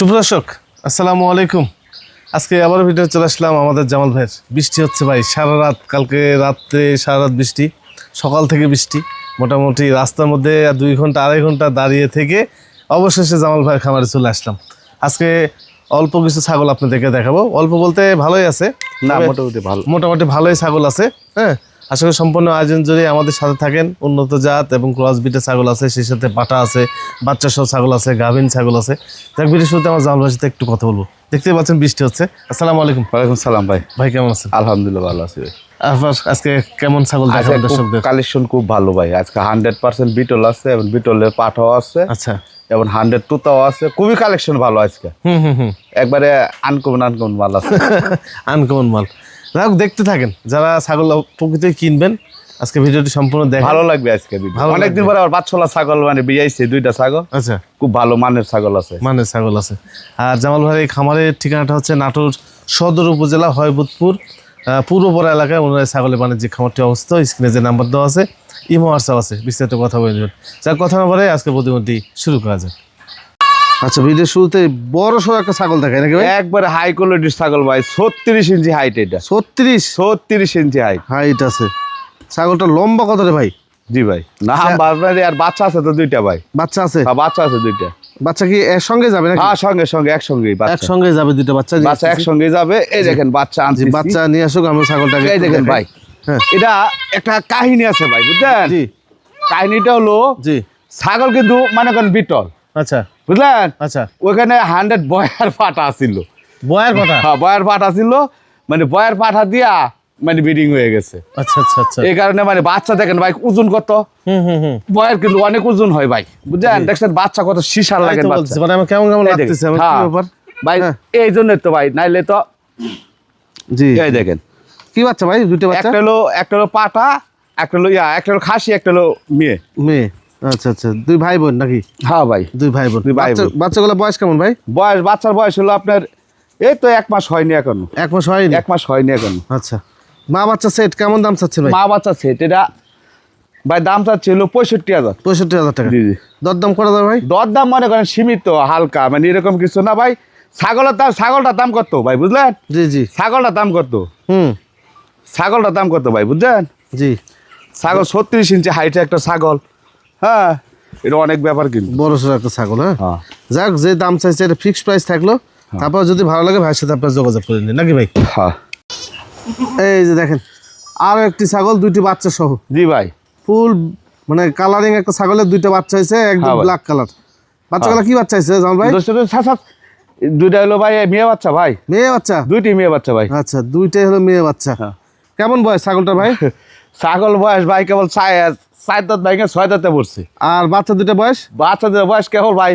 সুপ্রদর্শক আসসালামু আলাইকুম। আজকে আবার ভিডিও চলে আসলাম আমাদের জামাল ভাইয়ের। বৃষ্টি হচ্ছে ভাই সারা রাত, কালকে রাত্রে সারা রাত বৃষ্টি, সকাল থেকে বৃষ্টি। মোটামুটি রাস্তার মধ্যে 2 ঘন্টা 2.5 ঘন্টা দাঁড়িয়ে থেকে অবশেষে জামাল ভাইয়ের খামারে চলে আসলাম। আজকে অল্প কিছু ছাগল আপনাদেরকে দেখাবো। অল্প বলতে ভালোই আছে, না মোটামুটি ভালোই ছাগল আছে। হ্যাঁ, আসলে সম্পূর্ণ আয়োজন জুড়ে আমাদের সাথে থাকেন। উন্নত জাত এবং ক্রস বিটের ছাগল আছে, সেই সাথে পাটা আছে, বাচ্চা সহ ছাগল আছে, গাভিন ছাগল আছে। দেখ ভিডিও শুরুতে আমার জামাল ভাইয়ের সাথে একটু কথা বলবো। দেখতেই পাচ্ছেন বৃষ্টি হচ্ছে। আসসালামু আলাইকুম। ওয়ালাইকুম সালাম ভাই। ভাই কেমন আছেন? আলহামদুলিল্লাহ ভালো আছি ভাই। আজকে কেমন ছাগল দেখাবেন দর্শকদের? কালেকশন খুব ভালো ভাই। আজকে 100% বিটল আছে এবং বিটলের পাঠাও আছে। আচ্ছা, এবং 100 তুতাও আছে। খুবই কালেকশন ভালো আজকে। একবারে আনকমন মাল আছে। আনকমন মাল। যাই হোক, দেখতে থাকেন। যারা ছাগল প্রকৃতির কিনবেন আজকে ভিডিওটি সম্পূর্ণ দেখেন, ভালো লাগবে আজকে ভিডিও। অনেকদিন পরে আবার বাচ্চালা ছাগল মানে বিয়াইছে 2টা ছাগল। আচ্ছা, খুব ভালো মানের ছাগল আছে। আর জামাল ভাইয়ের এই খামারের ঠিকানাটা হচ্ছে নাটোর সদর উপজেলা হয়বুদপুর পূর্বপাড়া এলাকায় ওনার ছাগলের বাণিজ্যিক খামারটি অবস্থিত। স্ক্রিনে যে নাম্বার দেওয়া আছে, ইমো হোয়াটসঅ্যাপ আছে, বিস্তারিত কথা বলে দেবেন। যার কথা না বলে আজকে প্রতিমন্ত্রী শুরু করা যায়। আচ্ছা, ভিডিওর শুরুতে বড় সড়ো একটা ছাগল দেখায় নাকি ভাই? একবারে হাই কোয়ালিটির ছাগল ভাই। 36 ইঞ্চি হাইট। এটা 36 ইঞ্চি হাইট আছে। ছাগলটা লম্বা কত রে ভাই? জি ভাই। না আর বাচ্চা আছে তো 2টা ভাই। বাচ্চা আছে? হ্যাঁ, বাচ্চা আছে 2টা। বাচ্চা কি একসঙ্গে যাবে নাকি? হ্যাঁ, সঙ্গে একসঙ্গেই বাচ্চা। একসঙ্গে যাবে 2টা বাচ্চা? বাচ্চা একসঙ্গে যাবে। এই দেখেন বাচ্চা আনছি। বাচ্চা নিয়ে আসুক, আমরা ছাগলটাকে এই দেখেন ভাই। হ্যাঁ, এটা একটা কাহিনী আছে ভাই, বুঝলেন? জি। কাহিনীটা হলো, জি, ছাগল কিন্তু মনে করেন বিটল, আচ্ছা বুঝলেন? আচ্ছা। ওখানে 100 বয়ার পাঠা ছিল। বয়ার পাঠা? হ্যাঁ, বয়ার পাঠা ছিল। মানে বয়ার পাঠা দিয়া মানে ব্রিডিং হয়ে গেছে। আচ্ছা আচ্ছা আচ্ছা। এই কারণে মানে বাচ্চা দেখেন ভাই ওজন কত। বয়ার কিন্তু অনেক ওজন হয় ভাই, বুঝলেন? দেখছেন বাচ্চা কত সিসার লাগে বাচ্চা। মানে আমার কেমন লাগতেছে আমার, কি ব্যাপার ভাই? এই জন্য তো ভাই, নাইলে তো। জি, এই দেখেন কি বাচ্চা ভাই? 2টা বাচ্চা? একটা হলো পাঠা, একটা হলো খাসি, একটা হলো মেয়ে। আচ্ছা আচ্ছা, 2 ভাই বোন নাকি? হ্যাঁ ভাই, 2 ভাই বোন। বাচ্চাগুলো বয়স কেমন ভাই? বাচ্চার বয়স হলো আপনার এই তো 1 মাস হয়নি এখনো। 1 মাস হয়নি? 1 মাস হয়নি এখনো। আচ্ছা, মা বাচ্চা সেট কেমন দাম চাচ্ছেন ভাই? মা বাচ্চা সেট এটা ভাই দাম চাচ্ছে হলো 65,000। 65,000 টাকা? জি জি। দরদাম করা যাবে ভাই? দরদাম মনে করেন সীমিত, হালকা, মানে এরকম কিছু না ভাই। ছাগলটার দাম কত ভাই, বুঝলেন? জি জি। ছাগলটার দাম কত? ছাগলটার দাম কত ভাই, বুঝলেন? জি। ছাগল 36 ইঞ্চি হাইটে একটা ছাগল। হ্যাঁ, এটা অনেক ব্যাপার কিন্তু। বড় সড়ো একটা ছাগল। হ্যাঁ, যাক, যে দাম চাইছে এটা ফিক্সড প্রাইস থাকলো। তারপর যদি ভালো লাগে ভাইয়ের সাথে আপনার যোগাযোগ করে নিন নাকি ভাই? হ্যাঁ। এই যে দেখেন, আরো একটি ছাগল, 2টি বাচ্চা সহ। জি ভাই। ফুল মানে কালারিং একটা ছাগলের 2টা বাচ্চা হয়েছে, একদম ব্ল্যাক কালার। বাচ্চাগুলো কি বাচ্চা হয়েছে জামাল ভাই? 2টা হলো ভাই মেয়ে বাচ্চা ভাই। মেয়ে বাচ্চা? 2টি মেয়ে বাচ্চা ভাই। আচ্ছা, 2টাই হলো মেয়ে বাচ্চা। কেমন বয়স ছাগলটা ভাই? ছাগল বয়স ভাই কেবল 4 দাঁত ভাই, 6 দাঁতে পড়ছে। আর বাচ্চা 2টা বয়স? বাচ্চাদের বয়স কেবল ভাই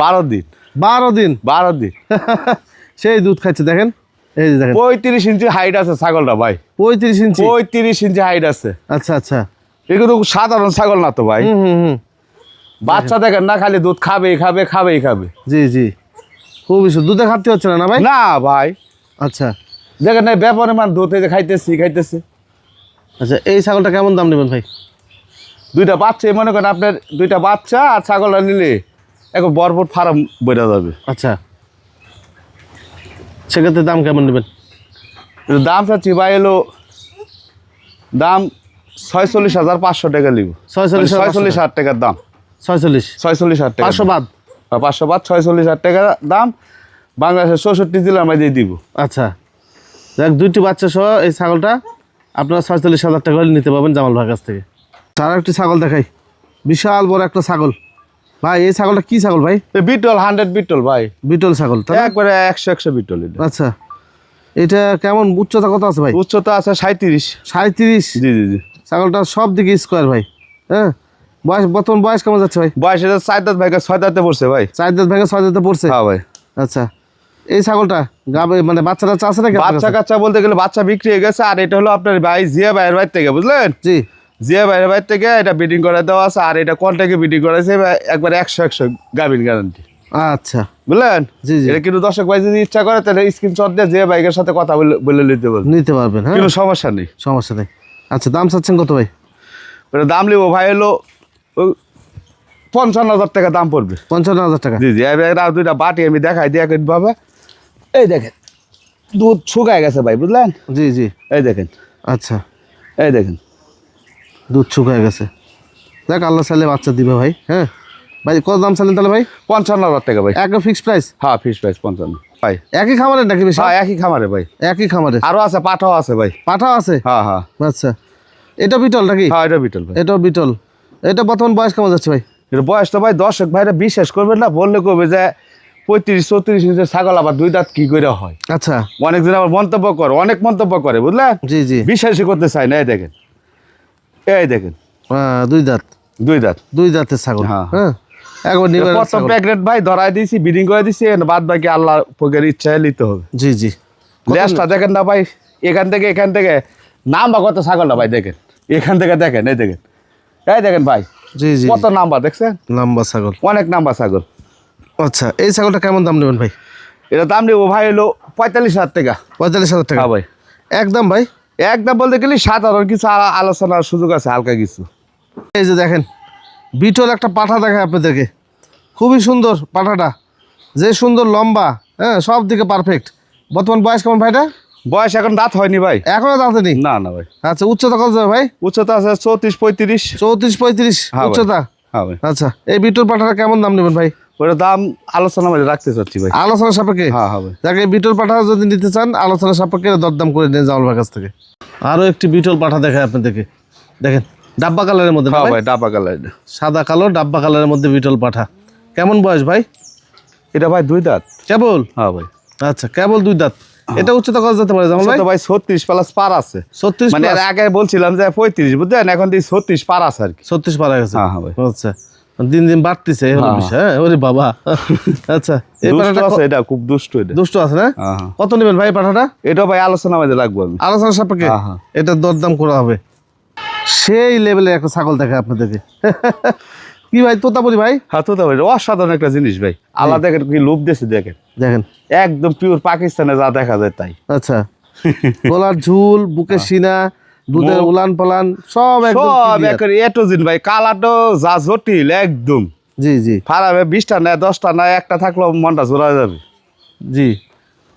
12 দিন। 12 দিন? 12 দিন। সেই দুধ খাচ্ছে দেখেন। এই যে দেখেন, 35 ইঞ্চি হাইট আছে ছাগলটা ভাই। 35 ইঞ্চি? 35 ইঞ্চি হাইট আছে। আচ্ছা আচ্ছা। এগুলো সাধারণ ছাগল না তো ভাই। বাচ্চা দেখেন না, খালি দুধ খাবেই খাবে। জি জি, খুবই দুধে খাতে হচ্ছে না ভাই? না ভাই। আচ্ছা, দেখেন না ব্যাপারে মান দুধ খাইতেছি। আচ্ছা, এই ছাগলটা কেমন দাম নেবেন ভাই? 2টা বাচ্চা মনে করেন আপনার, 2টা বাচ্চা আর ছাগলটা নিলে এখন বরবর ফার্ম বেড়ে যাবে। আচ্ছা, সেক্ষেত্রে দাম কেমন নেবেন? দাম চাচ্ছি ভাই হলো দাম 46,500 টাকা নিব। 46,000 টাকার দাম। 46,000 টাকা। 500 বাদ? 500 বাদ, 46,000 টাকা দাম। বাংলাদেশের 64 জেলার মধ্যে দিব। আচ্ছা, দেখ 2টি বাচ্চা সহ এই ছাগলটা আপনারা 46,000 টাকা করে নিতে পারবেন জামাল ভাইয়ের কাছ থেকে। তার একটি ছাগল দেখাই, বিশাল বড় একটা ছাগল। ভাই এই ছাগলটা কি ছাগল ভাই? বিটল, 100 বিটল ভাই। বিটল ছাগল? একবারে 100 বিটল। আচ্ছা, এটা কেমন উচ্চতা কত আছে ভাই? উচ্চতা আছে 37। 37? জি জি জি। ছাগলটা সব দিকে স্কোয়ার ভাই। হ্যাঁ, বর্তমান বয়স কেমন যাচ্ছে ভাই? বয়স এটা 4 দাঁত ভাই, 6 দাঁতে পড়ছে ভাই। 4 দাঁত ভেঙে 6 দাঁতে পড়ছে? হ্যাঁ ভাই। আচ্ছা, এই ছাগলটা গাবে মানে বাচ্চাটা আছে নাকি? বাচ্চা কাচ্চা বলতে গেলে বাচ্চা বিক্রি হয়ে গেছে। আর এটা হলো আপনার ভাই জিয়া ভাইয়ের বাড়ি থেকে, বুঝলেন? জি, জিয়া ভাইয়ের বাড়ি থেকে এটা ব্রিডিং করে দেওয়া আছে। আর এটা কন্টাকে ব্রিডিং করেছে একবার 100 গাভীর গ্যারান্টি। আচ্ছা, বুঝলেন? জি জি। এটা কিন্তু দর্শক ভাই যদি ইচ্ছা করে তাহলে স্ক্রিনশট দিয়ে জিয়া ভাইয়ের সাথে কথা বলে নিতে পারবেন। হ্যাঁ, কোনো সমস্যা নেই। সমস্যা নেই। আচ্ছা, দাম চাচ্ছেন কত ভাই? ওটা দাম নেবো ভাই হলো 55,000 টাকা দাম পড়বে। 55,000 টাকা। জি জি, এবার আর দুইটা বাটি আমি দেখাই দিয়ে ভাবে। এই দেখেন দুধ শুকায় গেছে ভাই, বুঝলেন? জি জি। এই দেখেন, আচ্ছা, এই দেখেন দুধ শুকায় গেছে। দেখ আল্লাহ চাইলে বাচ্চা দিবে ভাই। হ্যাঁ ভাই, কত দাম চাইলেন তাহলে ভাই? 55,000 টাকা ভাই। একদম ফিক্সড প্রাইস? হ্যাঁ, ফিক্স প্রাইস 55 ভাই। একই খামারের নাকি বেশি? হ্যাঁ, একই খামারে ভাই। একই খামারের। আরো আছে, পাঠাও আছে ভাই। পাঠাও আছে? হ্যাঁ হ্যাঁ আচ্ছা, এটা বিটল নাকি? হ্যাঁ, এটা বিটল ভাই। এটাও বিটল। এটা বর্তমান বয়স কেমন যাচ্ছে ভাই? এটা বয়স তো ভাই দর্শক ভাইরা বিশ্বাস করবেন না, বললে কবে যে 35-34 ইঞ্চের ছাগল আবার দুই দাঁত কি করে হয়। আচ্ছা, অনেকদিন আবার মন্তব্য করে, অনেক মন্তব্য করে, বুঝলেন? জি জি। বিশ্বাসই করতে চাই না। এই দেখেন, এই দেখেন দুই দাঁত। দুই দাঁত। দুই দাঁতের ছাগল। হ্যাঁ। হ্যাঁ, একবার নিবে। প্রথম প্যাকেট ভাই ধরাই দিয়েছি, বিডিং করে দিয়েছি, বাদ বাকি আল্লাহ পকের ইচ্ছায় নিতে হবে। জি জি। লেজটা দেখেন না ভাই, এখান থেকে নাম্বার কত ছাগলটা ভাই, দেখেন এখান থেকে দেখেন, এই দেখেন, এই দেখেন ভাই জি জি। কত নাম্বার দেখছেন? লম্বা ছাগল। অনেক নাম্বার ছাগল। আচ্ছা, এই ছাগলটা কেমন দাম নেবেন ভাই? এটা দাম নেবো ভাই হলো 45,000 টাকা। 45,000 টাকা? হ্যাঁ ভাই। একদম ভাই? একদম বলতে গেলে সাধারণ কিছু আলোচনার সুযোগ আছে, হালকা কিছু। এই যে দেখেন, বিটল একটা পাঠা দেখায় আপনাদেরকে। খুবই সুন্দর পাঠাটা, যে সুন্দর লম্বা, হ্যাঁ সব দিকে পারফেক্ট। বর্তমান বয়স কেমন ভাইটা? বয়স এখন দাঁত হয়নি ভাই। এখনো দাঁতে নেই? না না ভাই। আচ্ছা, উচ্চতা কত যাবে ভাই? উচ্চতা আছে 34-35। 34-35 হ্যাঁ ভাই। উচ্চতা? হ্যাঁ ভাই। আচ্ছা, এই বিটল পাঠাটা কেমন দাম নেবেন ভাই? ওটা দাম আলোচনা মানে রাখতে চাচ্ছি ভাই। আলোচনা সাপেক্ষে? হ্যাঁ হ্যাঁ ভাই। যাকে বিটল পাঠা যদি নিতে চান, আলোচনা সাপেক্ষে দরদাম করে নিয়ে জামাল ভাইয়ের কাছ থেকে। আরও একটি বিটল পাঠা দেখায় আপনাদেরকে। দেখেন, ডাব্বা কালারের মধ্যে। হ্যাঁ ভাই, ডাবা কালার। সাদা কালো ডাব্বা কালারের মধ্যে বিটল পাঠা। কেমন বয়স ভাই? এটা ভাই দুই দাঁত। কেবল? হ্যাঁ ভাই। আচ্ছা, কেবল দুই দাঁত। এটা উচ্চতা কত যেতে পারে জামাল ভাই? তো ভাই 36 প্লাস পার আছে। 36 মানে এর আগে বলছিলাম যে 35, বুঝলেন? এখন দিয়ে 36 পার আছে আর কি। 36 পারা গেছে? হ্যাঁ হ্যাঁ ভাই। আচ্ছা, দিন দিন বাড়তেছে, এই হলো হ্যাঁ। বিষয়। হ্যাঁ, ওরে বাবা। আচ্ছা, এই দুষ্ট পাঠাটা আছে, এটা খুব দুষ্ট এটা। দুষ্ট আছে না? হ্যাঁ হ্যাঁ। কত নেবেন ভাই পাঠাটা? এটা ভাই আলোচনা মধ্যে রাখবো আমি। আলোচনা সাপেক্ষে? হ্যাঁ, হ্যাঁ। এটা দরদাম করা হবে। সেই লেভেলের একটা ছাগল দেখে আপনাদেরকে। কি ভাই, তোতাপুরি ভাই? হ্যাঁ তো ভাই, অসাধারণ একটা জিনিস ভাই। আল্লাহ দেখেন কি লোভ দিয়েছে, দেখেন দেখেন, একদম পিওর পাকিস্তানে যা দেখা যায় তাই। আচ্ছা, গলার ঝুল, বুকের সিনা, দুধের মুখ। উলান পালান সব একদম সব clear। একেবারে এ টু জেড ভাই। কালারটা যা জটিল একদম। জি জি ফারাবে 20টা না 10টা না একটা থাকলেও মনটা জোড়া যাবে। জি।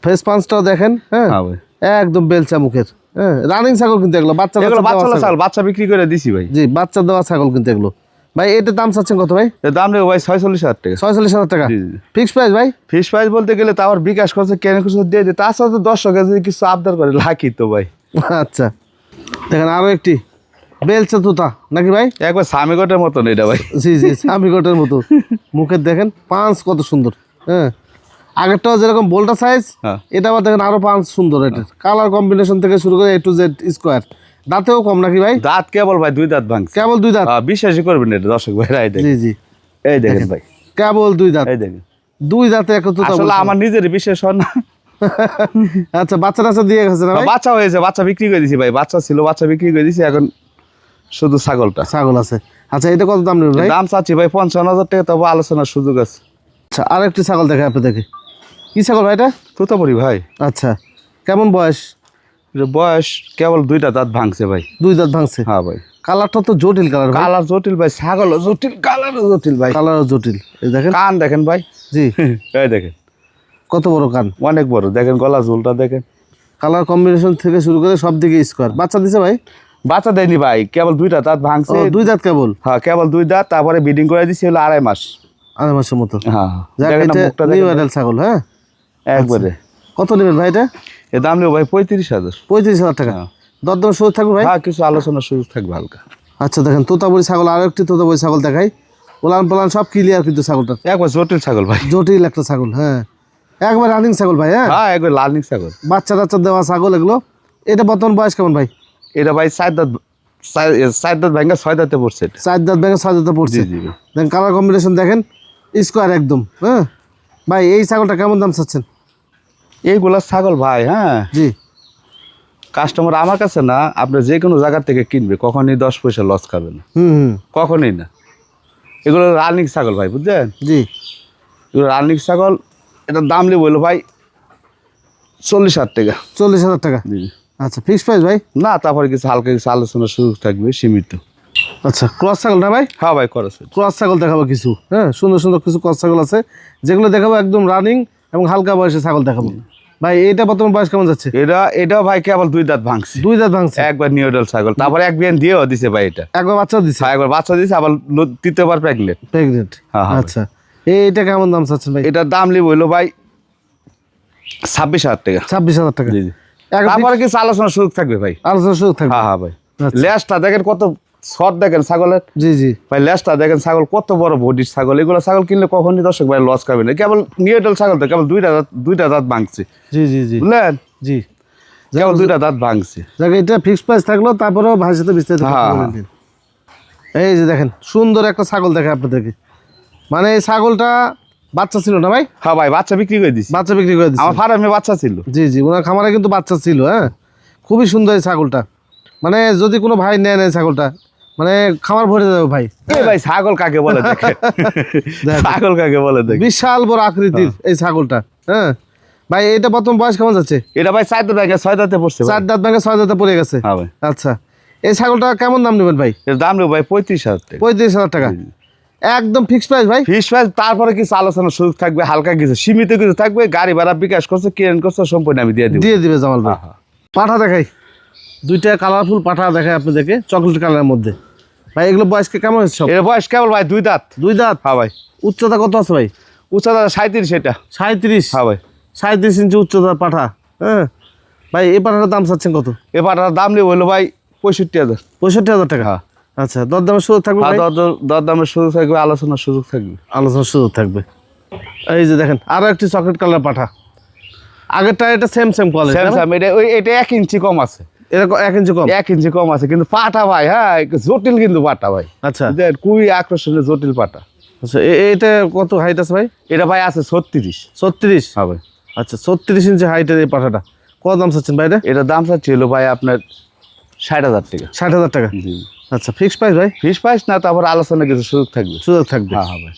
ফেস পাঁচটাও দেখেন। হ্যাঁ, হ্যাঁ ভাই। একদম বেলচা মুখের। হ্যাঁ, রানিং ছাগল কিন্তু এগুলো, বাচ্চা এগুলো বাচ্চা দেওয়া বাচ্চা ছাগল। বাচ্চা বিক্রি করে দিছি ভাই। জি, বাচ্চা দেওয়া ছাগল কিন্তু এগুলো। ভাই, এটার দাম চাচ্ছেন কত ভাই? এর দাম নেবো ভাই 46,000 টাকা। 46,000 টাকা জি, জি। ফিক্স প্রাইস ভাই? ফিস প্রাইস বলতে গেলে তো আবার বিকাশ করছে, কেন কিছু দিয়ে দিই, তাছাড়া তো দর্শকের যদি কিছু আবদার করে লাখি তো ভাই। আচ্ছা, দেখেন আরো একটি বেলচা তোতা নাকি ভাই? একবার সামিগটের মতন এটা ভাই। জি জি, স্বামীগটের মতো মুখের। দেখেন পাঁচ কত সুন্দর। হ্যাঁ, আগেরটাও যেরকম বোল্টা সাইজ, হ্যাঁ। এটা আবার দেখেন আরো পাঁচ সুন্দর। এটার কালার কম্বিনেশন থেকে শুরু করে A to Z স্কোয়ার। দাঁতেও কম নাকি ভাই? দাঁত কেবল ভাই দুই দাঁত ভাঙছে। কেবল দুই দাঁত? বিশ্বাসই করবেন এটা দর্শক ভাই। এই জি দেখেন, জি, এই দেখেন ভাই, কেবল দুই দাঁত। এই দেখেন। দুই দাঁতে একটা তোতা আসলে বলছেন। আমার নিজের বিশ্বাস হয় না। আচ্ছা, বাচ্চা টাচ্চা দিয়ে গেছে না ভাই? বাচ্চা হয়েছে, বাচ্চা বিক্রি করে দিছি ভাই। বাচ্চা ছিল, বাচ্চা বিক্রি করে দিছি, এখন শুধু ছাগলটা। ছাগল আছে। আচ্ছা, এটা কত দাম নেবেন ভাই? দাম চাচ্ছি ভাই 55,000 টাকা, তবে আলোচনার সুযোগ আছে। আচ্ছা, আর একটি ছাগল দেখে আপনাদেরকে। কি ছাগল ভাই এটা? তোতাপুরি ভাই। আচ্ছা, কেমন বয়স? এর বয়স কেবল দুইটা দাঁত ভাঙছে ভাই। দুই দাঁত ভাঙছে? হ্যাঁ ভাই। কালারটা তো জটিল কালার ভাই। কালার জটিল ভাই, ছাগলও জটিল, কালারও জটিল ভাই। কালারও জটিল। এই দেখেন, কান দেখেন ভাই। জি, এই দেখেন কত বড় কান, অনেক বড়। দেখেন গলা ঝুলটা দেখেন। কালার কম্বিনেশন থেকে শুরু করে সব দিকে স্কোয়ার। বাচ্চা দিছে ভাই? বাচ্চা দেয়নি ভাই, কেবল দুইটা দাঁত ও, ভাঙছে। দুই দাঁত কেবল? হ্যাঁ, কেবল দুই দাঁত। তারপরে ব্রিডিং করে দিছি হলো 2.5 মাস। আড়াই মাসের মতো? হ্যাঁ, যাক, দেখেন না এটা মুখটা নিউ দেখেন অ্যাডাল ছাগল। হ্যাঁ, একবারে। কত নেবেন ভাই এটা? এর দাম নেবো ভাই 35,000। 35,000 টাকা? হ্যাঁ। দরদাম সুযোগ থাকবে ভাই? হ্যাঁ, কিছু আলোচনার সুযোগ থাকবে হালকা। আচ্ছা, দেখেন তোতাপুরি ছাগল, আরো একটি তোতাপুরি ছাগল দেখাই। ওলান পালান সব ক্লিয়ার কিন্তু ছাগলটা। একবার জটিল ছাগল ভাই। জটিল একটা ছাগল। হ্যাঁ, একবার রানিং ছাগল ভাই। হ্যাঁ, হ্যাঁ, একবার লালনিক ছাগল। বাচ্চা টাচ্চা দেওয়া ছাগল এগুলো। এটা বর্তমান বয়স কেমন ভাই? এটা ভাই 4 দাঁত, 4 দাঁত ভাঙা 6 দাঁতে পড়ছে এটা। 4 দাঁত ব্যাঙে 6 দাঁতে পড়ছে। জি জি ভাই। দেখেন কালার কম্বিনেশন দেখেন, স্কোয়ার একদম। হ্যাঁ ভাই, এই ছাগলটা কেমন দাম চাচ্ছেন? এইগুলা ছাগল ভাই, হ্যাঁ, জি, কাস্টমার আমার কাছে না, আপনি যে কোনো জায়গা থেকে কিনবে, কখনই 10 পয়সা লস খাবে না, হুম, কখনই না। এগুলো রানিক ছাগল ভাই, বুঝলেন? জি। এগুলো রানিক ছাগল। এটার দাম নেব হলো ভাই 40,000 টাকা। 40,000 টাকা? জি। আচ্ছা, ফিক্স প্রাইস ভাই? না, তারপরে কিছু হালকা কিছু আলোচনার সুযোগ থাকবে, সীমিত। আচ্ছা, ক্রস ছাগল না ভাই? হ্যাঁ ভাই খরচ। ক্রস ছাগল দেখাবো কিছু, হ্যাঁ সুন্দর সুন্দর কিছু ক্রস ছাগল আছে যেগুলো দেখাবো একদম রানিং এবং হালকা বয়সে ছাগল দেখাবো। ভাই এটা বর্তমান বয়স কেমন যাচ্ছে? এটাও ভাই কেবল 2 দাঁত ভাঙছে। 2 দাঁত ভাঙছে, একবার নিউডাল ছাগল, তারপরে এক বিয়ান দিয়েও দিছে ভাই। এটা একবার বাচ্চা দিচ্ছে, একবার বাচ্চা দিছে, আবার তৃতীয়বার প্রেগনেন্ট। প্রেগনেন্ট। হ্যাঁ, হ্যাঁ আচ্ছা, এইটা কেমন দাম চাচ্ছেন ভাই? এটার দাম লিব হইলো ভাই 26,000 টাকা। 26,000 টাকা। জি জি। এক তারপরে কিছু আলোচনার সুযোগ থাকবে ভাই। আলোচনা সুযোগ থাকবে। হ্যাঁ হ্যাঁ ভাই। আচ্ছা। লেজটা দেখেন কত শর্ট, দেখেন ছাগলের। জি জি। ভাই লেজটা দেখেন, ছাগল কত বড় বডির ছাগল। এগুলো ছাগল কিনলে কখনই দর্শক ভাই লস খাবে না। কেবল নিউডাল ছাগল তো কেবল 2টা দাঁত ভাঙছে, জি জি জি বুঝলেন? জি। কেবল 2টা দাঁত ভাঙছে। যাক, এটা ফিক্সড প্রাইস থাকলো, তারপরেও ভাইয়ের সাথে বিস্তারিত কথা হ্যাঁ, বলে দিন। এই যে দেখেন সুন্দর একটা ছাগল দেখে আপনাদেরকে, মানে এই ছাগলটা বাচ্চা ছিল না ভাই? হ্যাঁ ভাই, বাচ্চা বিক্রি করে দিছি। বাচ্চা বিক্রি করে দিচ্ছে। আমার ফার্মে বাচ্চা ছিল। জি জি, ওনার খামারে কিন্তু বাচ্চা ছিল। হ্যাঁ, খুবই সুন্দর এই ছাগলটা, মানে যদি কোনো ভাই নেয় নেয় ছাগলটা, মানে খামার ভরে যাবে ভাই। এই ভাই ছাগল কাকে বলে দেখেন, ছাগল কাকে বলে দেখেন। বিশাল বড় আকৃতির এই ছাগলটা। হ্যাঁ ভাই, এটা প্রথম বয়স কেমন যাচ্ছে? এটা ভাই 4 দাঁত ভাঙে 6 দাঁতে পড়ছে ভাই। 4 দাঁত ভেঙে 6 দাঁতে পড়ে গেছে। হ্যাঁ ভাই। আচ্ছা, এই ছাগলটা কেমন দাম নেবেন ভাই? এর দাম নেব ভাই 35,000 টাকা। 35,000 টাকা, একদম ফিক্সড প্রাইস ভাই। ফিস প্রাইস, তারপরে কিছু আলোচনার সুযোগ থাকবে, হালকা কিছু সীমিত কিছু থাকবে। গাড়ি ভাড়া বিকাশ করছে, কিরেন করছে, সম্পূর্ণ আমি দিয়ে দিব। দিয়ে দিবে জামাল ভাই। পাঠা দেখাই, 2টা কালারফুল পাঠা দেখাই আপনাদেরকে, চকলেট কালারের মধ্যে। ভাই এগুলো বয়সকে কেমন হচ্ছে সব? এর বয়স কেবল ভাই 2 দাঁত। 2 দাঁত। হ্যাঁ ভাই। উচ্চতা কত আছে ভাই? উচ্চতা 37 এটা। 37। হ্যাঁ ভাই। 37 ইঞ্চি উচ্চতার পাঠা। হ্যাঁ ভাই, এই পাঠাটার দাম চাচ্ছেন কত? এবার দাম নেব হইলো ভাই 65,000। 65,000 টাকা। হ্যাঁ। আচ্ছা, দরদামের সুযোগ থাকবে ভাই? দর দামের সুযোগ থাকবে, আলোচনার সুযোগ থাকবে। আলোচনার সুযোগ থাকবে। এই যে দেখেন আরো একটি চকলেট কালার পাঠা, আগেরটা এটা সেম কোয়ালিটি। স্যামসাং এটা 1 ইঞ্চি কম আছে। এরকম 1 ইঞ্চি কম। 1 ইঞ্চি কম আছে, কিন্তু পাটা ভাই, হ্যাঁ জটিল কিন্তু পাটা ভাই। আচ্ছা বুঝলেন? খুবই আকর্ষণীয় জটিল পাটা। আচ্ছা, এটা কত হাইট আছে ভাই? এটা ভাই আছে 36। 36। হ্যাঁ ভাই। আচ্ছা, 36 ইঞ্চি হাইটের এই পাঠাটা কত দাম চাচ্ছেন ভাই? এটা দাম ছিল ভাই আপনার 60,000 টাকা। 60,000 টাকা। জি। আচ্ছা, ফিক্সড প্রাইস ভাই? ফিস প্রাইস না, তারপর আলোচনা কিছু সুযোগ থাকবে। সুযোগ থাকবে। হ্যাঁ হ্যাঁ ভাই।